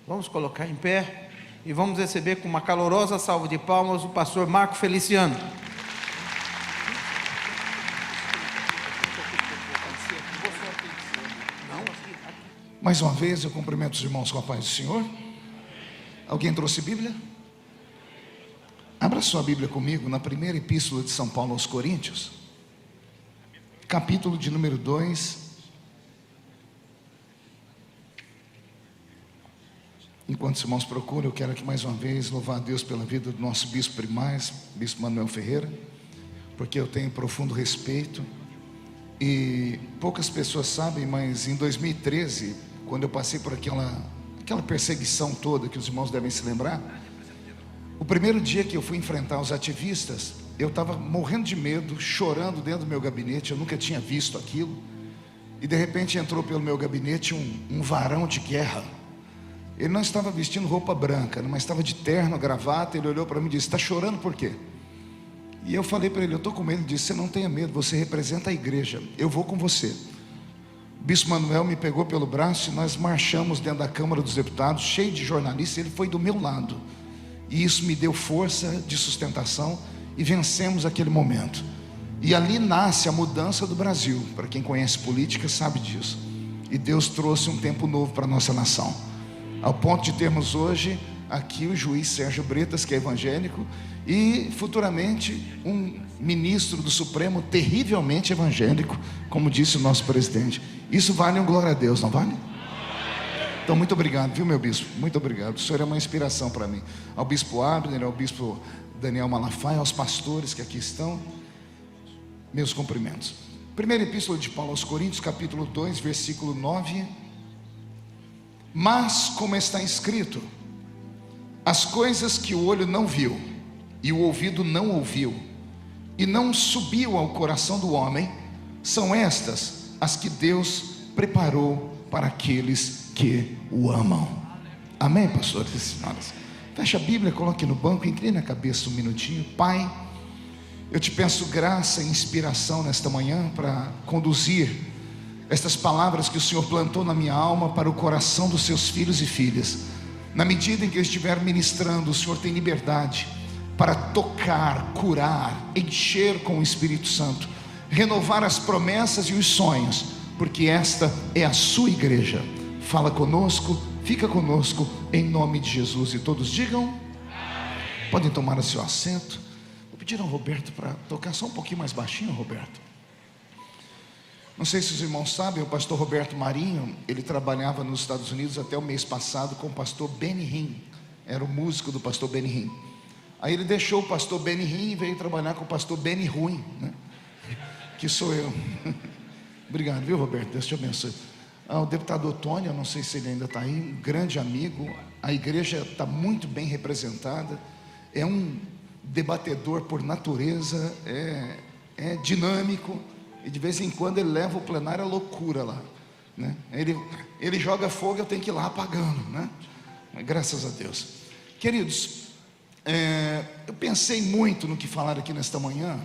Vamos colocar em pé e vamos receber com uma calorosa salva de palmas o pastor Marco Feliciano. Mais uma vez eu cumprimento os irmãos com a paz do Senhor. Alguém trouxe Bíblia? Abra sua Bíblia comigo na primeira epístola de São Paulo aos Coríntios, capítulo de número 2. Enquanto os irmãos procuram, eu quero aqui mais uma vez louvar a Deus pela vida do nosso bispo primaz, bispo Manuel Ferreira, porque eu tenho profundo respeito. E poucas pessoas sabem, mas em 2013, quando eu passei por aquela perseguição toda que os irmãos devem se lembrar, o primeiro dia que eu fui enfrentar os ativistas, eu estava morrendo de medo, chorando dentro do meu gabinete. Eu nunca tinha visto aquilo. E de repente entrou pelo meu gabinete um varão de guerra. Ele não estava vestindo roupa branca, mas estava de terno, gravata. Ele olhou para mim e disse: está chorando por quê? E eu falei para ele: eu estou com medo. Ele disse: você não tenha medo, você representa a igreja, eu vou com você. O bispo Manuel me pegou pelo braço e nós marchamos dentro da Câmara dos Deputados, cheio de jornalistas. Ele foi do meu lado, e isso me deu força de sustentação, e vencemos aquele momento. E ali nasce a mudança do Brasil. Para quem conhece política sabe disso. E Deus trouxe um tempo novo para a nossa nação, ao ponto de termos hoje aqui o juiz Sérgio Bretas, que é evangélico, e futuramente um ministro do Supremo terrivelmente evangélico, como disse o nosso presidente. Isso vale um glória a Deus, não vale? Então muito obrigado, viu, meu bispo? Muito obrigado. O senhor é uma inspiração para mim. Ao bispo Abner, ao bispo Daniel Malafaia, aos pastores que aqui estão, meus cumprimentos. Primeira epístola de Paulo aos Coríntios, capítulo 2, versículo 9. Mas, como está escrito, as coisas que o olho não viu e o ouvido não ouviu e não subiu ao coração do homem, são estas as que Deus preparou para aqueles que o amam. Amém, pastores e senhoras? Feche a Bíblia, coloque no banco, incline a cabeça um minutinho. Pai, eu te peço graça e inspiração nesta manhã para conduzir estas palavras que o Senhor plantou na minha alma para o coração dos seus filhos e filhas. Na medida em que eu estiver ministrando, o Senhor tem liberdade para tocar, curar, encher com o Espírito Santo, renovar as promessas e os sonhos, porque esta é a sua igreja. Fala conosco, fica conosco, em nome de Jesus. E todos digam amém. Podem tomar o seu assento. Vou pedir ao Roberto para tocar só um pouquinho mais baixinho, Roberto. Não sei se os irmãos sabem, o pastor Roberto Marinho, ele trabalhava nos Estados Unidos até o mês passado com o pastor Benny Hinn. Era o músico do pastor Benny Hinn. Aí ele deixou o pastor Benny Hinn e veio trabalhar com o pastor Benny Ruim, né? Que sou eu. Obrigado, viu, Roberto? Deus te abençoe. O deputado Otônio, eu não sei se ele ainda está aí, um grande amigo. A igreja está muito bem representada. É um debatedor por natureza, é dinâmico. E de vez em quando ele leva o plenário à loucura lá, né? Ele joga fogo, eu tenho que ir lá apagando, né? Graças a Deus. Queridos, eu pensei muito no que falar aqui nesta manhã,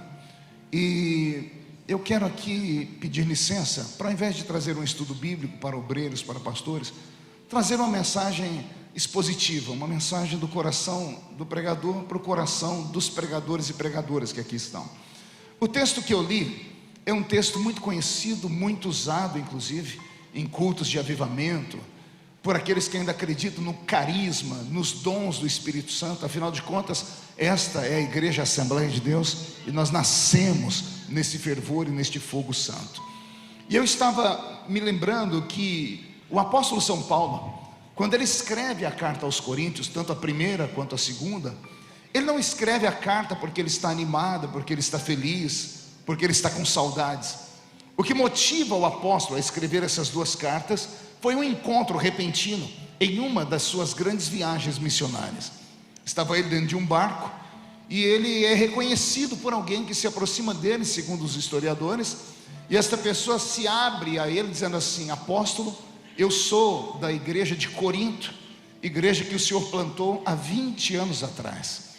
e eu quero aqui pedir licença para, ao invés de trazer um estudo bíblico para obreiros, para pastores, trazer uma mensagem expositiva, uma mensagem do coração do pregador para o coração dos pregadores e pregadoras que aqui estão. O texto que eu li é um texto muito conhecido, muito usado inclusive em cultos de avivamento, por aqueles que ainda acreditam no carisma, nos dons do Espírito Santo. Afinal de contas, esta é a igreja Assembleia de Deus, e nós nascemos nesse fervor e neste fogo santo. E eu estava me lembrando que o apóstolo São Paulo, quando ele escreve a carta aos Coríntios, tanto a primeira quanto a segunda, ele não escreve a carta porque ele está animado, porque ele está feliz, porque ele está com saudades. O que motiva o apóstolo a escrever essas duas cartas foi um encontro repentino em uma das suas grandes viagens missionárias. Estava ele dentro de um barco, e ele é reconhecido por alguém que se aproxima dele, segundo os historiadores, e esta pessoa se abre a ele dizendo assim: apóstolo, eu sou da igreja de Corinto, igreja que o Senhor plantou há 20 anos atrás.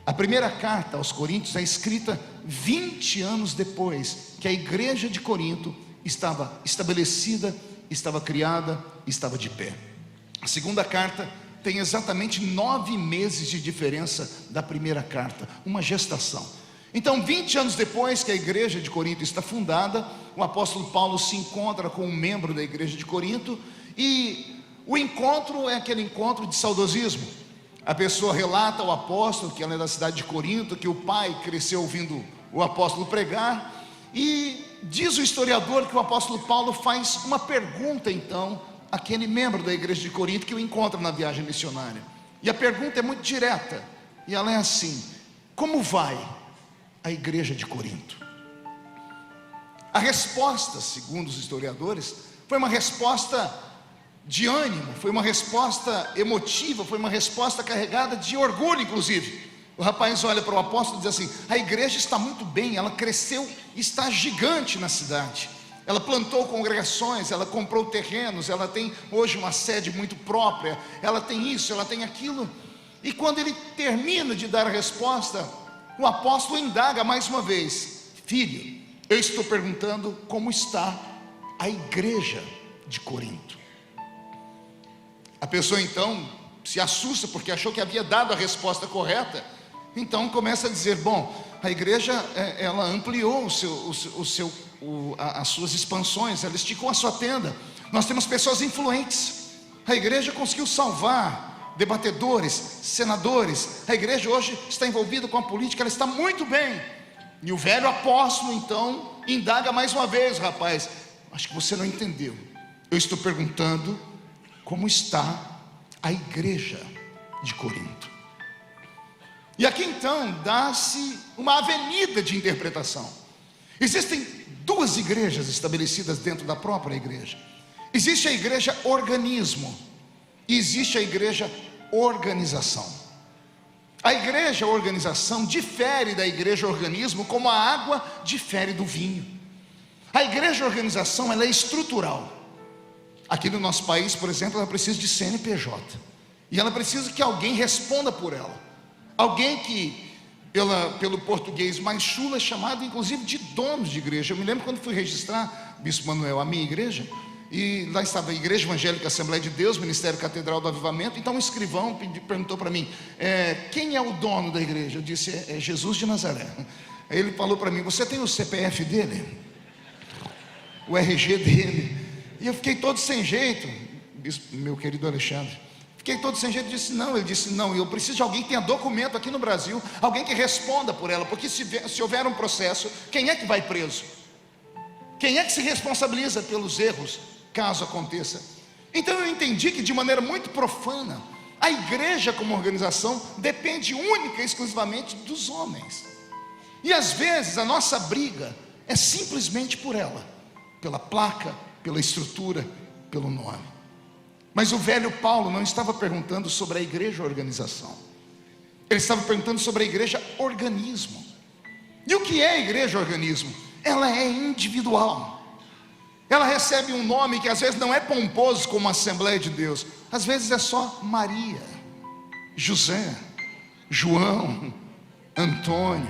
A primeira carta aos Coríntios é escrita 20 anos depois que a igreja de Corinto estava estabelecida, estava criada, estava de pé. A segunda carta tem exatamente 9 meses de diferença da primeira carta, uma gestação. Então, 20 anos depois que a igreja de Corinto está fundada, o apóstolo Paulo se encontra com um membro da igreja de Corinto, e o encontro é aquele encontro de saudosismo. A pessoa relata ao apóstolo que ela é da cidade de Corinto, que o pai cresceu ouvindo o apóstolo pregar, e diz o historiador que o apóstolo Paulo faz uma pergunta então àquele membro da igreja de Corinto que o encontra na viagem missionária. E a pergunta é muito direta, e ela é assim: como vai a igreja de Corinto? A resposta, segundo os historiadores, foi uma resposta de ânimo, foi uma resposta emotiva, foi uma resposta carregada de orgulho, inclusive. O rapaz olha para o apóstolo e diz assim: a igreja está muito bem, ela cresceu, está gigante na cidade, ela plantou congregações, ela comprou terrenos, ela tem hoje uma sede muito própria, ela tem isso, ela tem aquilo. E quando ele termina de dar a resposta, o apóstolo indaga mais uma vez: filho, eu estou perguntando como está a igreja de Corinto. A pessoa então se assusta porque achou que havia dado a resposta correta. Então começa a dizer: bom, a igreja ela ampliou as suas expansões, ela esticou a sua tenda, nós temos pessoas influentes, a igreja conseguiu salvar debatedores, senadores, a igreja hoje está envolvida com a política, ela está muito bem. E o velho apóstolo então indaga mais uma vez: rapaz, acho que você não entendeu, eu estou perguntando como está a igreja de Corinto. E aqui então dá-se uma avenida de interpretação. Existem 2 igrejas estabelecidas dentro da própria igreja. Existe a igreja organismo e existe a igreja organização. A igreja organização difere da igreja organismo como a água difere do vinho. A igreja organização ela é estrutural. Aqui no nosso país, por exemplo, ela precisa de CNPJ, e ela precisa que alguém responda por ela, alguém que pelo português mais chulo é chamado inclusive de donos de igreja. Eu me lembro quando fui registrar, Bispo Manuel, a minha igreja, e lá estava a Igreja Evangélica Assembleia de Deus, Ministério Catedral do Avivamento. Então um escrivão perguntou para mim: quem é o dono da igreja? Eu disse: é Jesus de Nazaré. Aí ele falou para mim: você tem o CPF dele? O RG dele? E eu fiquei todo sem jeito, meu querido Alexandre, fiquei todo sem jeito. Ele disse: não, eu preciso de alguém que tenha documento aqui no Brasil, alguém que responda por ela, porque se houver um processo, quem é que vai preso? Quem é que se responsabiliza pelos erros, caso aconteça? Então eu entendi que de maneira muito profana, a igreja como organização depende única e exclusivamente dos homens. E às vezes a nossa briga é simplesmente por ela, pela placa, pela estrutura, pelo nome. Mas o velho Paulo não estava perguntando sobre a igreja organização, ele estava perguntando sobre a igreja organismo. E o que é a igreja organismo? Ela é individual, ela recebe um nome que às vezes não é pomposo como a Assembleia de Deus, às vezes é só Maria, José, João, Antônio,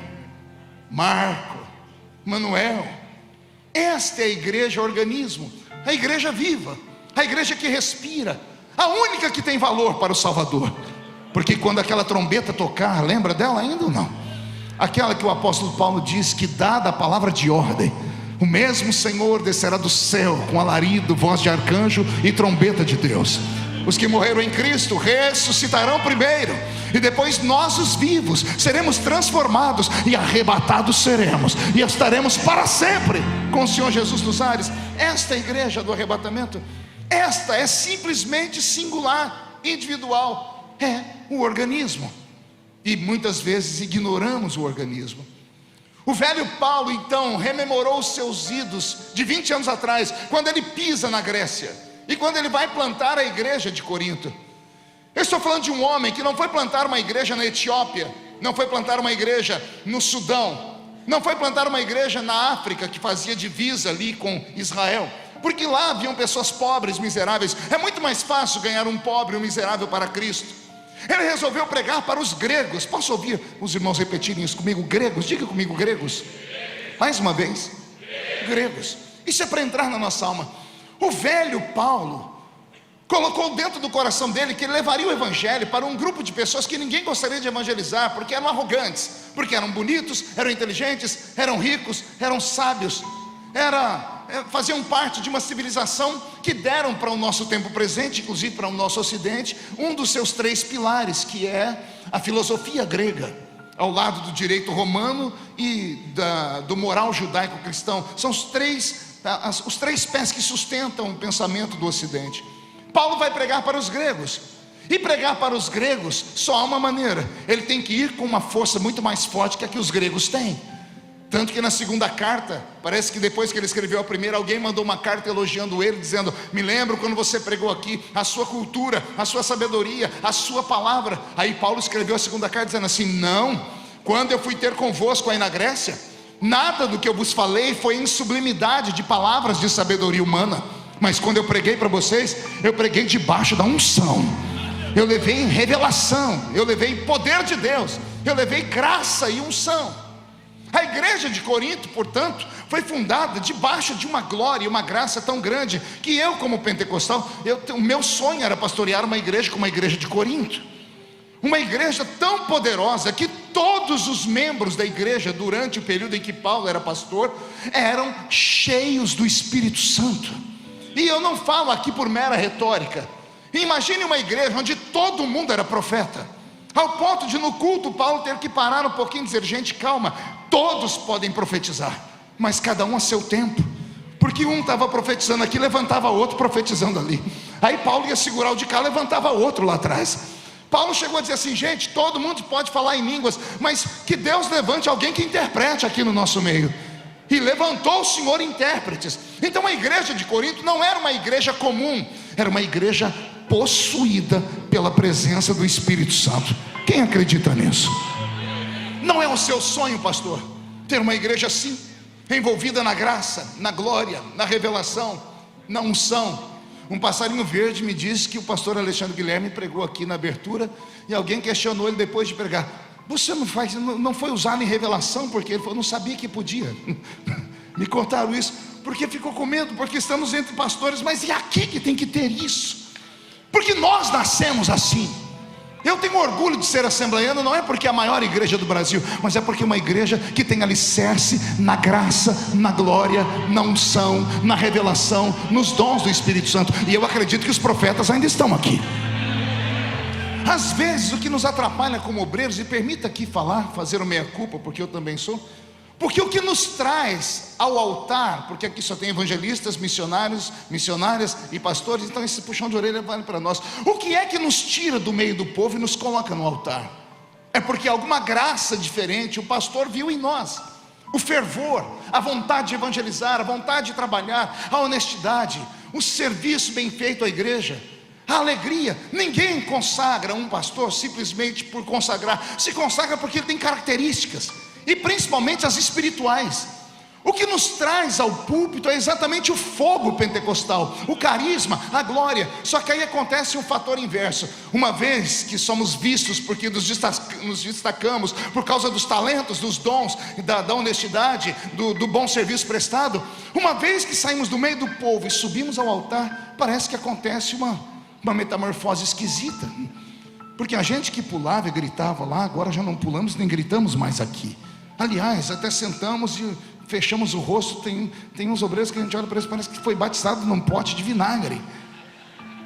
Marco, Manuel. Esta é a igreja organismo, a igreja viva, a igreja que respira, a única que tem valor para o Salvador. Porque quando aquela trombeta tocar, lembra dela ainda ou não? Aquela que o apóstolo Paulo diz que, dada a palavra de ordem, o mesmo Senhor descerá do céu com alarido, voz de arcanjo e trombeta de Deus. Os que morreram em Cristo ressuscitarão primeiro, e depois nós, os vivos, seremos transformados e arrebatados seremos, e estaremos para sempre com o Senhor Jesus nos ares. Esta é a igreja do arrebatamento. Esta é simplesmente singular, individual, é o organismo. E muitas vezes ignoramos o organismo. O velho Paulo então rememorou os seus idos de 20 anos atrás, quando ele pisa na Grécia e quando ele vai plantar a igreja de Corinto. Eu estou falando de um homem que não foi plantar uma igreja na Etiópia, não foi plantar uma igreja no Sudão, não foi plantar uma igreja na África, que fazia divisa ali com Israel, porque lá haviam pessoas pobres, miseráveis. É muito mais fácil ganhar um pobre, um miserável para Cristo. Ele resolveu pregar para os gregos. Posso ouvir os irmãos repetirem isso comigo? Gregos, diga comigo: gregos. Mais uma vez: gregos. Isso é para entrar na nossa alma. O velho Paulo colocou dentro do coração dele que ele levaria o evangelho para um grupo de pessoas que ninguém gostaria de evangelizar, porque eram arrogantes, porque eram bonitos, eram inteligentes, eram ricos, eram sábios, faziam parte de uma civilização que deram para o nosso tempo presente, inclusive para o nosso ocidente, um dos seus 3 pilares, que é a filosofia grega, ao lado do direito romano e do moral judaico-cristão. São os três pés que sustentam o pensamento do ocidente. Paulo vai pregar para os gregos, e pregar para os gregos só há uma maneira: ele tem que ir com uma força muito mais forte que a que os gregos têm. Tanto que na segunda carta, parece que depois que ele escreveu a primeira, alguém mandou uma carta elogiando ele, dizendo: me lembro quando você pregou aqui, a sua cultura, a sua sabedoria, a sua palavra. Aí Paulo escreveu a segunda carta dizendo assim: não, quando eu fui ter convosco aí na Grécia, nada do que eu vos falei foi em sublimidade de palavras de sabedoria humana, mas quando eu preguei para vocês, eu preguei debaixo da unção, eu levei revelação, eu levei poder de Deus, eu levei graça e unção. A igreja de Corinto, portanto, foi fundada debaixo de uma glória e uma graça tão grande, que eu, como pentecostal, o meu sonho era pastorear uma igreja como a igreja de Corinto. Uma igreja tão poderosa que todos os membros da igreja, durante o período em que Paulo era pastor, eram cheios do Espírito Santo. E eu não falo aqui por mera retórica. Imagine uma igreja onde todo mundo era profeta, ao ponto de no culto Paulo ter que parar um pouquinho e dizer: gente, calma, todos podem profetizar, mas cada um a seu tempo, porque um estava profetizando aqui, levantava outro profetizando ali. Aí Paulo ia segurar o de cá, levantava outro lá atrás. Paulo chegou a dizer assim: gente, todo mundo pode falar em línguas, mas que Deus levante alguém que interprete aqui no nosso meio. E levantou o Senhor intérpretes. Então a igreja de Corinto não era uma igreja comum, era uma igreja possuída pela presença do Espírito Santo. Quem acredita nisso? Não é o seu sonho, pastor, ter uma igreja assim, envolvida na graça, na glória, na revelação, na unção? Um passarinho verde me disse que o pastor Alexandre Guilherme pregou aqui na abertura, e alguém questionou ele depois de pregar: você não foi usado em revelação? Porque ele falou: não sabia que podia. Me contaram isso, porque ficou com medo, porque estamos entre pastores, mas e aqui que tem que ter isso? Porque nós nascemos assim. Eu tenho orgulho de ser assembleiano, não é porque é a maior igreja do Brasil, mas é porque é uma igreja que tem alicerce na graça, na glória, na unção, na revelação, nos dons do Espírito Santo. E eu acredito que os profetas ainda estão aqui. Às vezes o que nos atrapalha como obreiros, e permita aqui fazer o meia-culpa, porque eu também sou, porque o que nos traz ao altar, porque aqui só tem evangelistas, missionárias e pastores, então esse puxão de orelha vale para nós. O que é que nos tira do meio do povo e nos coloca no altar? É porque alguma graça diferente o pastor viu em nós. O fervor, a vontade de evangelizar, a vontade de trabalhar, a honestidade, o serviço bem feito à igreja, a alegria. Ninguém consagra um pastor simplesmente por consagrar, se consagra porque ele tem características, e principalmente as espirituais. O que nos traz ao púlpito é exatamente o fogo pentecostal, o carisma, a glória. Só que aí acontece um fator inverso. Uma vez que somos vistos porque nos destacamos por causa dos talentos, dos dons, da honestidade, do bom serviço prestado, uma vez que saímos do meio do povo e subimos ao altar, parece que acontece uma metamorfose esquisita. Porque a gente que pulava e gritava lá, agora já não pulamos nem gritamos mais aqui. Aliás, até sentamos e fechamos o rosto. Tem uns obreiros que a gente olha para eles, parece que foi batizado num pote de vinagre.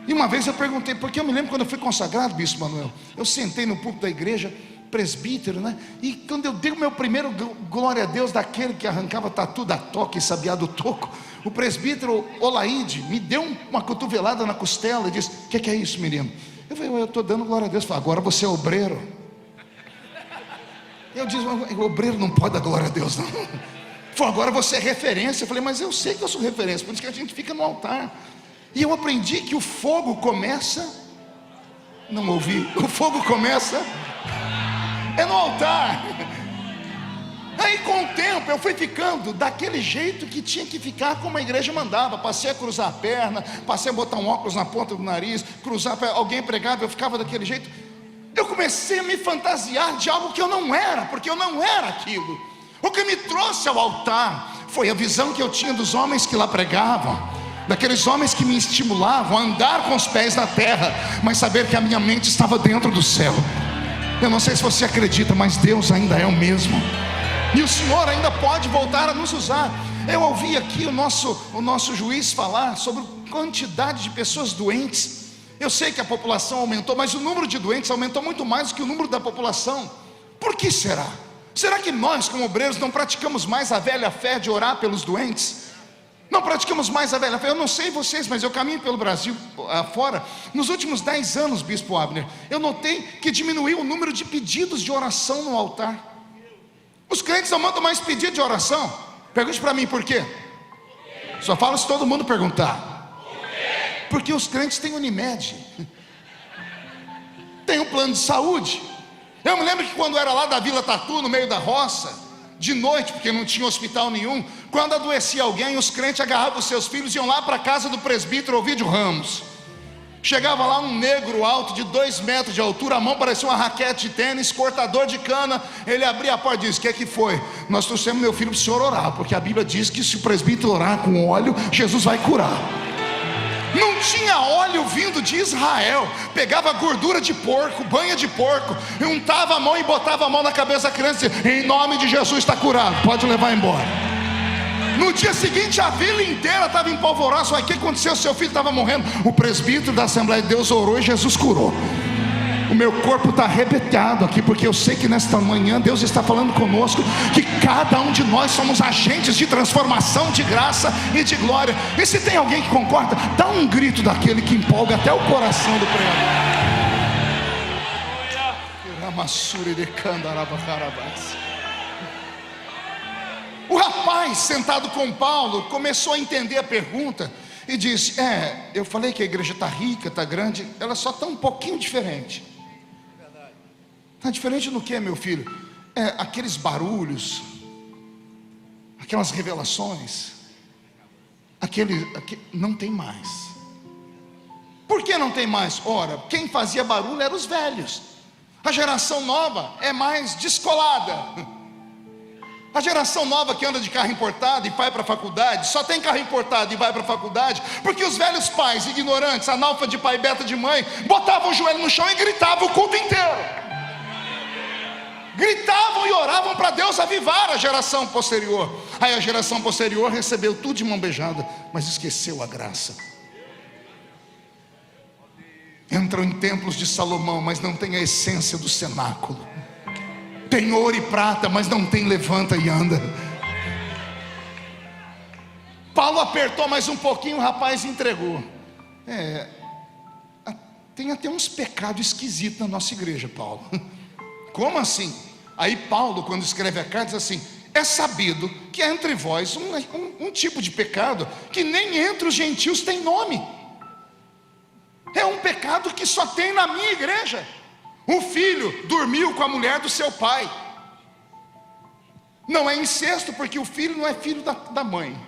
E uma vez eu perguntei, porque eu me lembro quando eu fui consagrado, Bispo Manuel, eu sentei no púlpito da igreja, presbítero, né? E quando eu dei o meu primeiro glória a Deus, daquele que arrancava tatu da toca e sabiá do toco, o presbítero Olaide me deu uma cotovelada na costela e disse: o que é isso, menino? Eu falei: eu estou dando glória a Deus. Falei: agora você é obreiro. Eu disse: o obreiro não pode dar glória a Deus, não. Falei: agora você é referência. Eu falei: mas eu sei que eu sou referência, por isso que a gente fica no altar. E eu aprendi que o fogo começa, não ouvi, o fogo começa no altar. Aí com o tempo eu fui ficando daquele jeito que tinha que ficar, como a igreja mandava. Passei a cruzar a perna, passei a botar um óculos na ponta do nariz, cruzar, alguém pregava, eu ficava daquele jeito. Eu comecei a me fantasiar de algo que eu não era, porque eu não era aquilo. O que me trouxe ao altar foi a visão que eu tinha dos homens que lá pregavam, daqueles homens que me estimulavam a andar com os pés na terra, mas saber que a minha mente estava dentro do céu. Eu não sei se você acredita, mas Deus ainda é o mesmo, e o Senhor ainda pode voltar a nos usar. Eu ouvi aqui o nosso juiz falar sobre a quantidade de pessoas doentes. Eu sei que a população aumentou, mas o número de doentes aumentou muito mais do que o número da população. Por que será? Será que nós, como obreiros, não praticamos mais a velha fé de orar pelos doentes? Não praticamos mais a velha fé. Eu não sei vocês, mas eu caminho pelo Brasil afora. Nos últimos 10 anos, Bispo Abner, eu notei que diminuiu o número de pedidos de oração no altar. Os crentes não mandam mais pedido de oração. Pergunte para mim por quê. Só falo se todo mundo perguntar. Porque os crentes têm Unimed, tem um plano de saúde. Eu me lembro que quando era lá da Vila Tatu, no meio da roça, de noite, porque não tinha hospital nenhum, quando adoecia alguém, os crentes agarravam os seus filhos e iam lá para a casa do presbítero Ovídio Ramos. Chegava lá um negro alto de 2 metros de altura, a mão parecia uma raquete de tênis, cortador de cana. Ele abria a porta e disse: o que é que foi? Nós trouxemos meu filho para o senhor orar, porque a Bíblia diz que se o presbítero orar com óleo, Jesus vai curar. Não tinha óleo vindo de Israel. Pegava gordura de porco, banha de porco, untava a mão e botava a mão na cabeça da criança e dizia: em nome de Jesus está curado, pode levar embora. No dia seguinte a vila inteira estava em polvorosa. O que aconteceu? Seu filho estava morrendo. O presbítero da Assembleia de Deus orou e Jesus curou. O meu corpo está arrebentado aqui, porque eu sei que nesta manhã Deus está falando conosco, que cada um de nós somos agentes de transformação, de graça e de glória. E se tem alguém que concorda, dá um grito daquele que empolga até o coração do pregador. O rapaz sentado com Paulo começou a entender a pergunta e disse: eu falei que a igreja está rica, está grande, ela só está um pouquinho diferente. Está diferente no que, meu filho? Aqueles barulhos, aquelas revelações, não tem mais. Por que não tem mais? Ora, quem fazia barulho eram os velhos. A geração nova é mais descolada. A geração nova que anda de carro importado e vai para a faculdade, só tem carro importado e vai para a faculdade porque os velhos pais, ignorantes, analfa de pai, beta de mãe, botavam o joelho no chão e gritavam o culto inteiro. Gritavam e oravam para Deus avivar a geração posterior. Aí a geração posterior recebeu tudo de mão beijada, mas esqueceu a graça. Entram em templos de Salomão, mas não tem a essência do cenáculo. Tem ouro e prata, mas não tem levanta e anda. Paulo apertou mais um pouquinho, o rapaz entregou. Tem até uns pecados esquisitos na nossa igreja, Paulo. Como assim? Aí Paulo, quando escreve a carta, diz assim: é sabido que há entre vós um tipo de pecado que nem entre os gentios tem nome. É um pecado que só tem na minha igreja. Um filho dormiu com a mulher do seu pai. Não é incesto, porque o filho não é filho da mãe.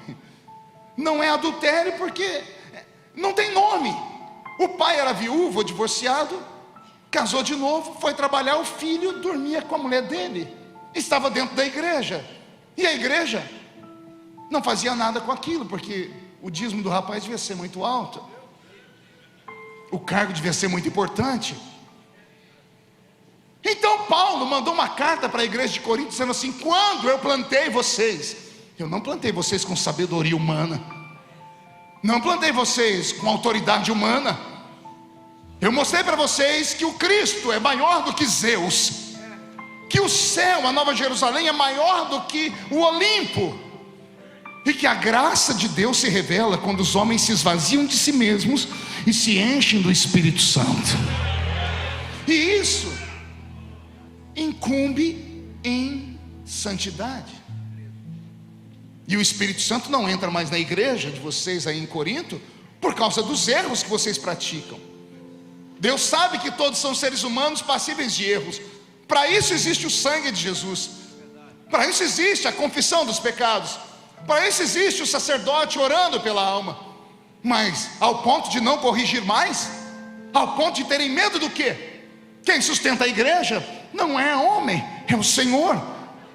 Não é adultério, porque não tem nome. O pai era viúvo, divorciado, casou de novo, foi trabalhar, o filho dormia com a mulher dele, estava dentro da igreja, e a igreja não fazia nada com aquilo, porque o dízimo do rapaz devia ser muito alto, o cargo devia ser muito importante. Então Paulo mandou uma carta para a igreja de Corinto dizendo assim: quando eu plantei vocês, eu não plantei vocês com sabedoria humana, não plantei vocês com autoridade humana. Eu mostrei para vocês que o Cristo é maior do que Zeus, que o céu, a Nova Jerusalém, é maior do que o Olimpo, e que a graça de Deus se revela quando os homens se esvaziam de si mesmos e se enchem do Espírito Santo. E isso incumbe em santidade. E o Espírito Santo não entra mais na igreja de vocês aí em Corinto por causa dos erros que vocês praticam. Deus sabe que todos são seres humanos passíveis de erros. Para isso existe o sangue de Jesus. Para isso existe a confissão dos pecados. Para isso existe o sacerdote orando pela alma. Mas ao ponto de não corrigir mais, ao ponto de terem medo do quê? Quem sustenta a igreja não é homem, é o Senhor.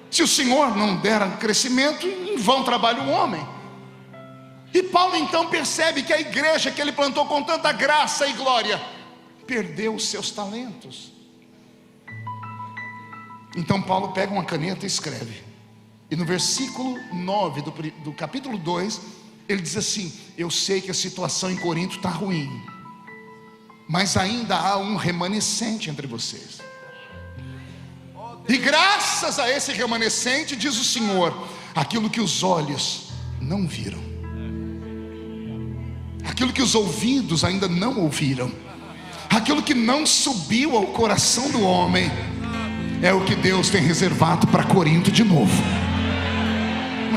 Se o Senhor não der crescimento, em vão trabalha o homem. E Paulo então percebe que a igreja que ele plantou com tanta graça e glória perdeu os seus talentos. Então Paulo pega uma caneta e escreve. E no versículo 9 do capítulo 2, ele diz assim: eu sei que a situação em Corinto está ruim, mas ainda há um remanescente entre vocês. E graças a esse remanescente, diz o Senhor, aquilo que os olhos não viram, aquilo que os ouvidos ainda não ouviram, aquilo que não subiu ao coração do homem, é o que Deus tem reservado para Corinto de novo.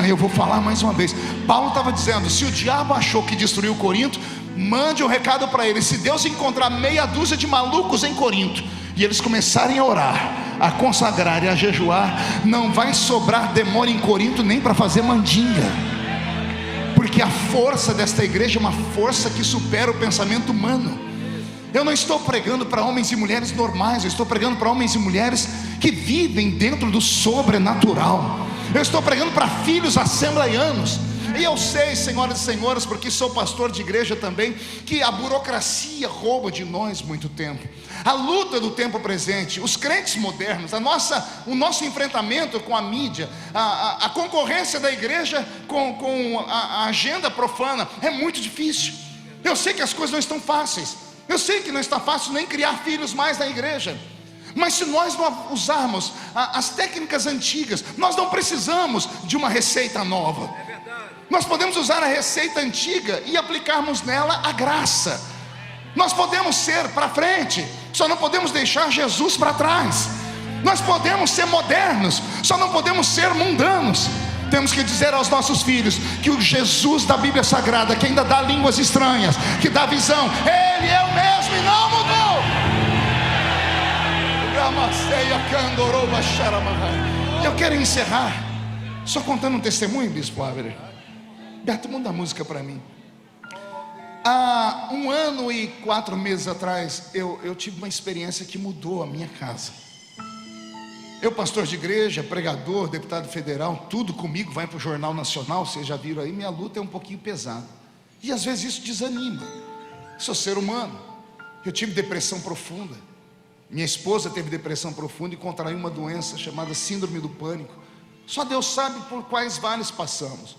Eu vou falar mais uma vez. Paulo estava dizendo: se o diabo achou que destruiu Corinto, mande um recado para ele. Se Deus encontrar meia dúzia de malucos em Corinto e eles começarem a orar, a consagrar e a jejuar, não vai sobrar demônio em Corinto nem para fazer mandinga, porque a força desta igreja é uma força que supera o pensamento humano. Eu não estou pregando para homens e mulheres normais, eu estou pregando para homens e mulheres que vivem dentro do sobrenatural. Eu estou pregando para filhos assembleianos. E eu sei, senhoras e senhores, porque sou pastor de igreja também, que a burocracia rouba de nós muito tempo. A luta do tempo presente, os crentes modernos, o nosso enfrentamento com a mídia, a concorrência da igreja com a agenda profana é muito difícil. Eu sei que as coisas não estão fáceis. Eu sei que não está fácil nem criar filhos mais na igreja. Mas se nós não usarmos as técnicas antigas, nós não precisamos de uma receita nova. Nós podemos usar a receita antiga e aplicarmos nela a graça. Nós podemos ser para frente, só não podemos deixar Jesus para trás. Nós podemos ser modernos, só não podemos ser mundanos. Temos que dizer aos nossos filhos que o Jesus da Bíblia Sagrada, que ainda dá línguas estranhas, que dá visão, Ele é o mesmo e não mudou. Eu quero encerrar só contando um testemunho, Bispo Abner. Beto, muda a música para mim. Há 1 ano e 4 meses atrás, eu tive uma experiência que mudou a minha casa. Eu, pastor de igreja, pregador, deputado federal, tudo comigo vai para o Jornal Nacional. Vocês já viram aí, minha luta é um pouquinho pesada. E às vezes isso desanima. Sou ser humano. Eu tive depressão profunda. Minha esposa teve depressão profunda e contraiu uma doença chamada síndrome do pânico. Só Deus sabe por quais vales passamos.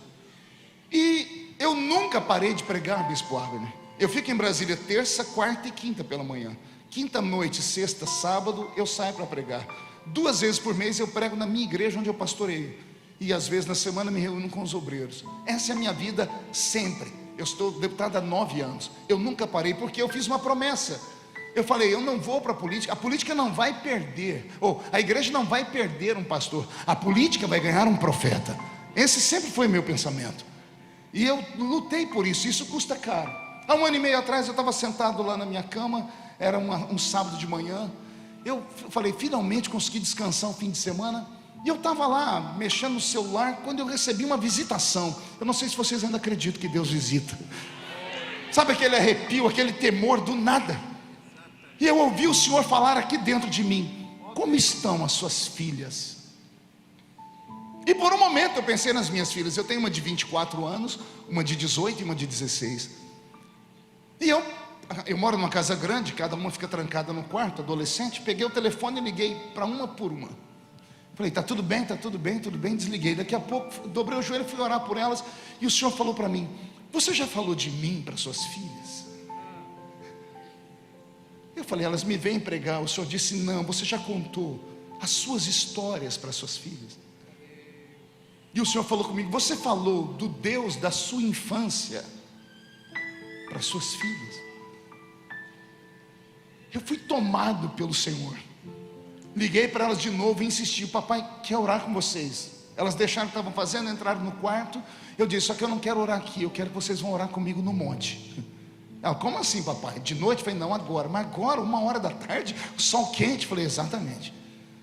E eu nunca parei de pregar, Bispo Abner. Eu fico em Brasília terça, quarta e quinta pela manhã. Quinta noite, sexta, sábado, eu saio para pregar. 2 vezes por mês eu prego na minha igreja onde eu pastoreio. E às vezes na semana me reúno com os obreiros. Essa é a minha vida sempre. Eu estou deputado há 9 anos. Eu nunca parei porque eu fiz uma promessa. Eu falei, eu não vou para a política não vai perder, ou a igreja não vai perder um pastor, a política vai ganhar um profeta. Esse sempre foi meu pensamento. E eu lutei por isso, isso custa caro. Há 1 ano e meio atrás eu estava sentado lá na minha cama, era um sábado de manhã. Eu falei, finalmente consegui descansar um fim de semana. E eu estava lá, mexendo no celular, quando eu recebi uma visitação. Eu não sei se vocês ainda acreditam que Deus visita. Sabe aquele arrepio, aquele temor do nada. E eu ouvi o Senhor falar aqui dentro de mim: como estão as suas filhas? E por um momento eu pensei nas minhas filhas. Eu tenho uma de 24 anos, uma de 18 e uma de 16. E eu moro numa casa grande, cada uma fica trancada no quarto, adolescente. Peguei o telefone e liguei para uma por uma. Falei, tá tudo bem, tá tudo bem, tudo bem. Desliguei. Daqui a pouco dobrei o joelho e fui orar por elas. E o Senhor falou para mim: você já falou de mim para suas filhas? Eu falei, elas me vêm pregar. O Senhor disse, não, você já contou as suas histórias para suas filhas. E o Senhor falou comigo, você falou do Deus da sua infância para suas filhas. Eu fui tomado pelo Senhor. Liguei para elas de novo e insisti, papai quer orar com vocês. Elas deixaram o que estavam fazendo, entraram no quarto. Eu disse, só que eu não quero orar aqui, eu quero que vocês vão orar comigo no monte. Ela, como assim, papai? De noite? Eu falei, não, agora. Mas agora, 1h da tarde, sol quente? Eu falei, exatamente.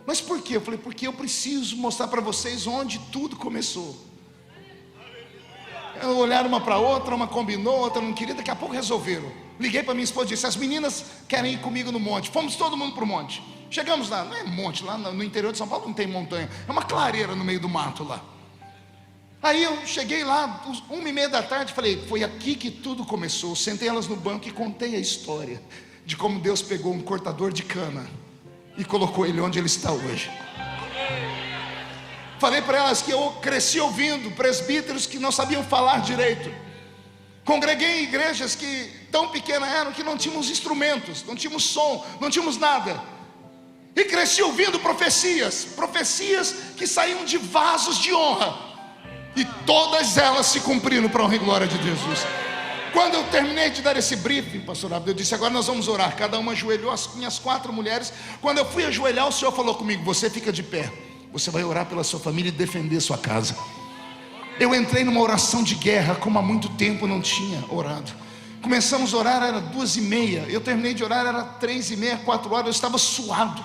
Mas por quê? Eu falei, porque eu preciso mostrar para vocês onde tudo começou. Olharam uma para outra, uma combinou, outra não queria, daqui a pouco resolveram. Liguei para minha esposa e disse, as meninas querem ir comigo no monte. Fomos todo mundo para o monte. Chegamos lá, não é monte, lá no interior de São Paulo não tem montanha, é uma clareira no meio do mato lá. Aí eu cheguei lá, 1h30 da tarde, falei, foi aqui que tudo começou. Sentei elas no banco e contei a história de como Deus pegou um cortador de cana e colocou ele onde ele está hoje. Falei para elas que eu cresci ouvindo presbíteros que não sabiam falar direito. Congreguei em igrejas que tão pequenas eram que não tínhamos instrumentos, não tínhamos som, não tínhamos nada. E cresci ouvindo profecias que saíam de vasos de honra. E todas elas se cumpriram para a honra e glória de Jesus. Quando eu terminei de dar esse briefing, pastor Abel, eu disse, agora nós vamos orar. Cada uma ajoelhou, as minhas 4 mulheres. Quando eu fui ajoelhar, o Senhor falou comigo, você fica de pé. Você vai orar pela sua família e defender sua casa. Eu entrei numa oração de guerra, como há muito tempo não tinha orado. Começamos a orar, era 2h30. Eu terminei de orar, era 3h30, 4 horas. Eu estava suado.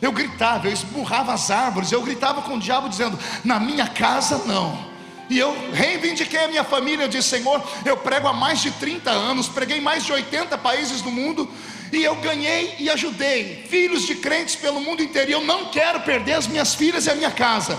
Eu gritava, eu esburrava as árvores. Eu gritava com o diabo dizendo, na minha casa não. E eu reivindiquei a minha família. Eu disse, Senhor, eu prego há mais de 30 anos. Preguei em mais de 80 países do mundo. E eu ganhei e ajudei filhos de crentes pelo mundo inteiro. E eu não quero perder as minhas filhas e a minha casa.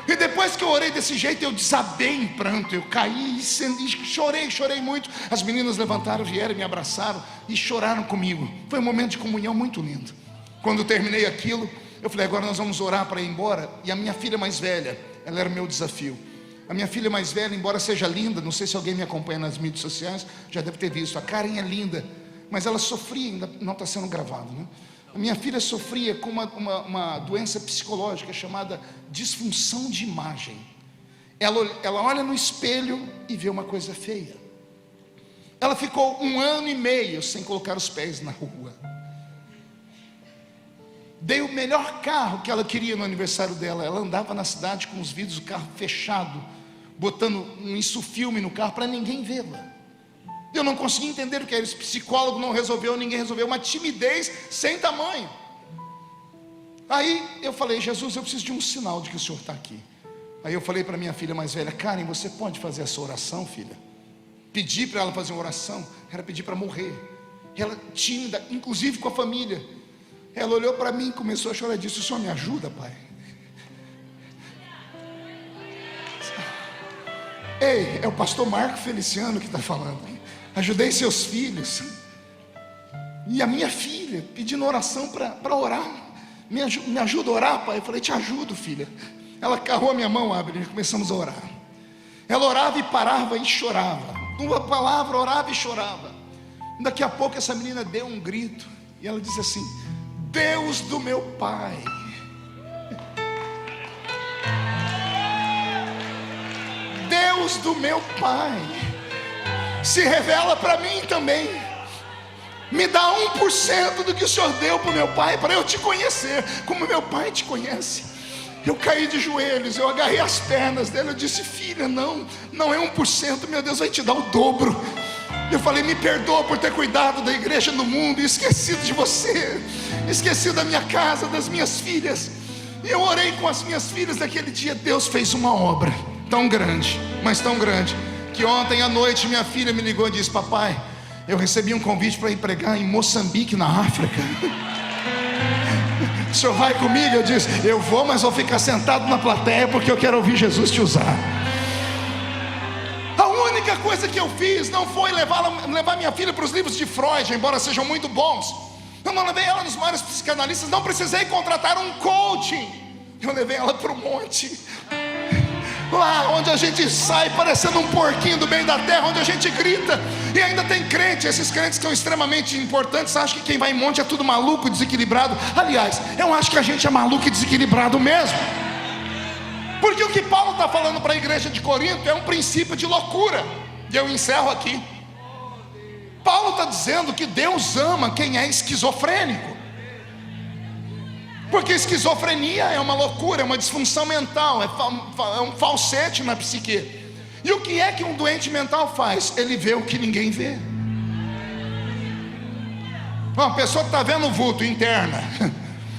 E depois que eu orei desse jeito, eu desabei em pranto. Eu caí e chorei muito. As meninas levantaram, vieram, me abraçaram e choraram comigo. Foi um momento de comunhão muito lindo. Quando eu terminei aquilo, eu falei, agora nós vamos orar para ir embora. E a minha filha mais velha, ela era o meu desafio. A minha filha mais velha, embora seja linda, não sei se alguém me acompanha nas mídias sociais, já deve ter visto, a Karen é linda, mas ela sofria, ainda não está sendo gravado, né? A minha filha sofria com uma doença psicológica chamada disfunção de imagem. Ela olha no espelho e vê uma coisa feia. Ela ficou 1 ano e meio sem colocar os pés na rua. Dei o melhor carro que ela queria no aniversário dela. Ela andava na cidade com os vidros do carro fechado, botando um insufilme no carro para ninguém vê-la. Eu não conseguia entender o que era. Esse psicólogo não resolveu, ninguém resolveu. Uma timidez sem tamanho. Aí eu falei, Jesus, eu preciso de um sinal de que o Senhor está aqui. Aí eu falei para minha filha mais velha, Karen, você pode fazer essa oração, filha? Pedi para ela fazer uma oração, era pedir para morrer. Ela tímida, inclusive com a família. Ela olhou para mim e começou a chorar e disse, o Senhor me ajuda, pai? Ei, é o pastor Marco Feliciano que está falando. Ajudei seus filhos. E a minha filha pedindo oração para orar. Me ajuda a orar, pai? Eu falei, te ajudo, filha. Ela agarrou a minha mão, abre, e começamos a orar. Ela orava e parava e chorava. Uma palavra, orava e chorava. Daqui a pouco essa menina deu um grito. E ela disse assim, Deus do meu pai, Deus do meu pai, se revela para mim também. Me dá 1% do que o Senhor deu para o meu pai, para eu te conhecer, como meu pai te conhece. Eu caí de joelhos, eu agarrei as pernas dele, eu disse, filha, não é 1%, meu Deus vai te dar o dobro. Eu falei, me perdoa por ter cuidado da igreja no mundo e esquecido de você, esquecido da minha casa, das minhas filhas. E eu orei com as minhas filhas naquele dia. Deus fez uma obra tão grande, mas tão grande, que ontem à noite minha filha me ligou e disse, papai, eu recebi um convite para ir pregar em Moçambique, na África. O senhor vai comigo? Eu disse, eu vou, mas vou ficar sentado na plateia, porque eu quero ouvir Jesus te usar. A única coisa que eu fiz não foi levar minha filha para os livros de Freud, embora sejam muito bons. Eu não levei ela nos maiores psicanalistas, não precisei contratar um coaching. Eu levei ela para o monte, lá onde a gente sai parecendo um porquinho do meio da terra, onde a gente grita. E ainda tem crente, esses crentes que são extremamente importantes, acham que quem vai em monte é tudo maluco, desequilibrado. Aliás, eu acho que a gente é maluco e desequilibrado mesmo. Porque o que Paulo está falando para a igreja de Corinto é um princípio de loucura. E eu encerro aqui. Paulo está dizendo que Deus ama quem é esquizofrênico. Porque esquizofrenia é uma loucura, é uma disfunção mental, é um falsete na psique. E o que é que um doente mental faz? Ele vê o que ninguém vê. Uma pessoa que está vendo vulto, interna.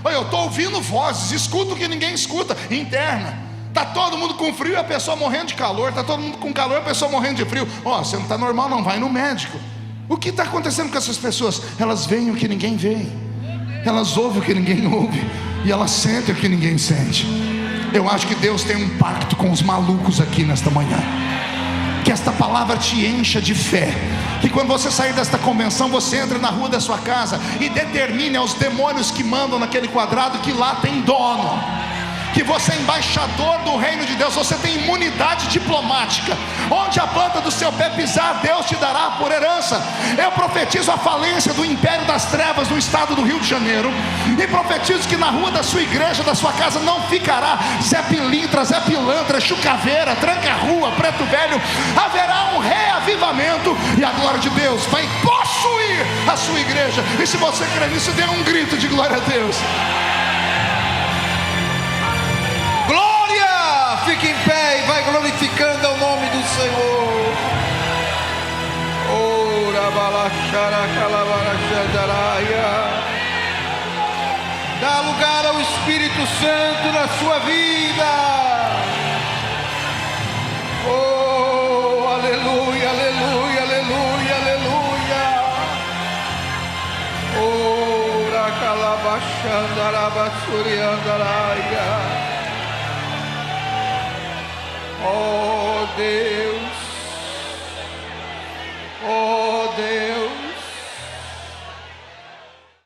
Olha, eu estou ouvindo vozes, escuto o que ninguém escuta, interna. Está todo mundo com frio e a pessoa morrendo de calor. Está todo mundo com calor e a pessoa morrendo de frio. Ó, você não está normal, não, vai no médico. O que está acontecendo com essas pessoas? Elas veem o que ninguém vê, elas ouvem o que ninguém ouve, e elas sentem o que ninguém sente. Eu acho que Deus tem um pacto com os malucos aqui nesta manhã. Que esta palavra te encha de fé, que quando você sair desta convenção, você entre na rua da sua casa e determine aos demônios que mandam naquele quadrado que lá tem dono, que você é embaixador do reino de Deus, você tem imunidade diplomática. Onde a planta do seu pé pisar, Deus te dará por herança. Eu profetizo a falência do império das trevas no estado do Rio de Janeiro, e profetizo que na rua da sua igreja, da sua casa, não ficará Zé Pilintra, Zé Pilantra, Chucaveira, Tranca-Rua, Preto Velho. Haverá um reavivamento, e a glória de Deus vai possuir a sua igreja. E se você crê nisso, dê um grito de glória a Deus. Fique em pé e vai glorificando o nome do Senhor. Dá lugar ao Espírito Santo na sua vida. Oh, aleluia, aleluia, aleluia, aleluia. Oh, racalabachandarabassuriandaraia. Oh Deus.